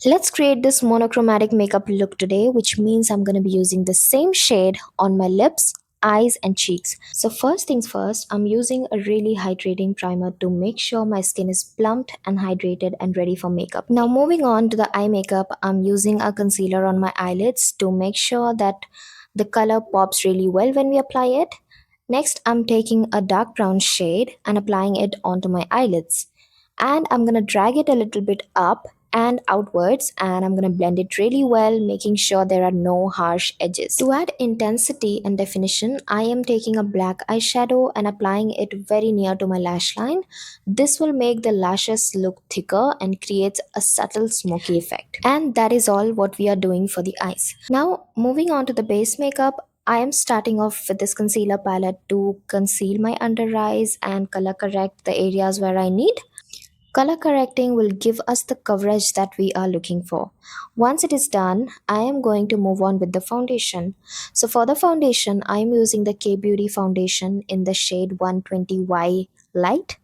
Let's create this monochromatic makeup look today, which means I'm going to be using the same shade on my lips, eyes and cheeks. So first things first, I'm using a really hydrating primer to make sure my skin is plumped and hydrated and ready for makeup. Now moving on to the eye makeup, I'm using a concealer on my eyelids to make sure that the color pops really well when we apply it. Next, I'm taking a dark brown shade and applying it onto my eyelids, and I'm going to drag it a little bit up and outwards, and I'm going to blend it really well, making sure there are no harsh edges. To add intensity and definition, I am taking a black eyeshadow and applying it very near to my lash line. This will make the lashes look thicker and creates a subtle smoky effect. And that is all what we are doing for the eyes. Now moving on to the base makeup, I am starting off with this concealer palette to conceal my under eyes and color correct the areas where I need. Color correcting will give us the coverage that we are looking for. Once it is done, I am going to move on with the foundation. So for the foundation, I am using the K Beauty foundation in the shade 120Y Light.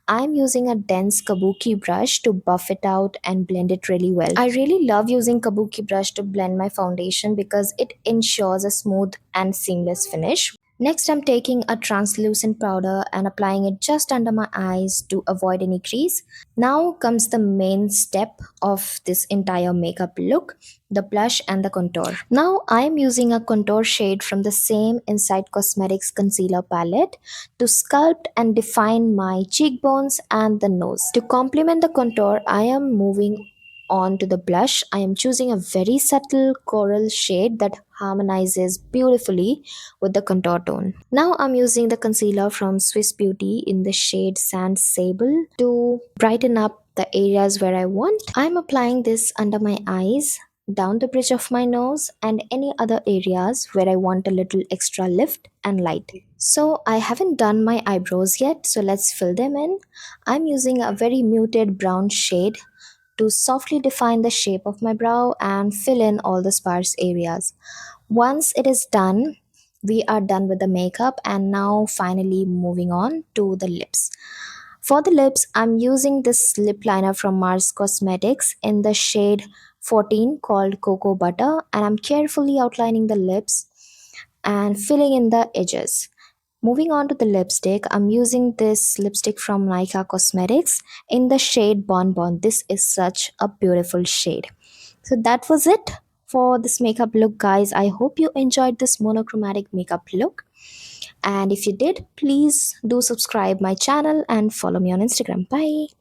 I am using a dense kabuki brush to buff it out and blend it really well. I really love using kabuki brush to blend my foundation because it ensures a smooth and seamless finish. Next, I'm taking a translucent powder and applying it just under my eyes to avoid any crease. Now comes the main step of this entire makeup look, the blush and the contour. Now I am using a contour shade from the same Inside Cosmetics concealer palette to sculpt and define my cheekbones and the nose. To complement the contour, I am moving on to the blush. I am choosing a very subtle coral shade that harmonizes beautifully with the contour tone. Now I'm using the concealer from Swiss Beauty in the shade Sand Sable to brighten up the areas where I want. I'm applying this under my eyes, down the bridge of my nose, and any other areas where I want a little extra lift and light. So I haven't done my eyebrows yet, so let's fill them in. I'm using a very muted brown shade to softly define the shape of my brow and fill in all the sparse areas. Once it is done, we are done with the makeup, and now finally moving on to the lips. For the lips, I'm using this lip liner from Mars Cosmetics in the shade 14 called Cocoa Butter, and I'm carefully outlining the lips and filling in the edges. Moving on to the lipstick, I'm using this lipstick from Nika Cosmetics in the shade Bon Bon. This is such a beautiful shade. So that was it for this makeup look, guys. I hope you enjoyed this monochromatic makeup look. And if you did, please do subscribe my channel and follow me on Instagram. Bye.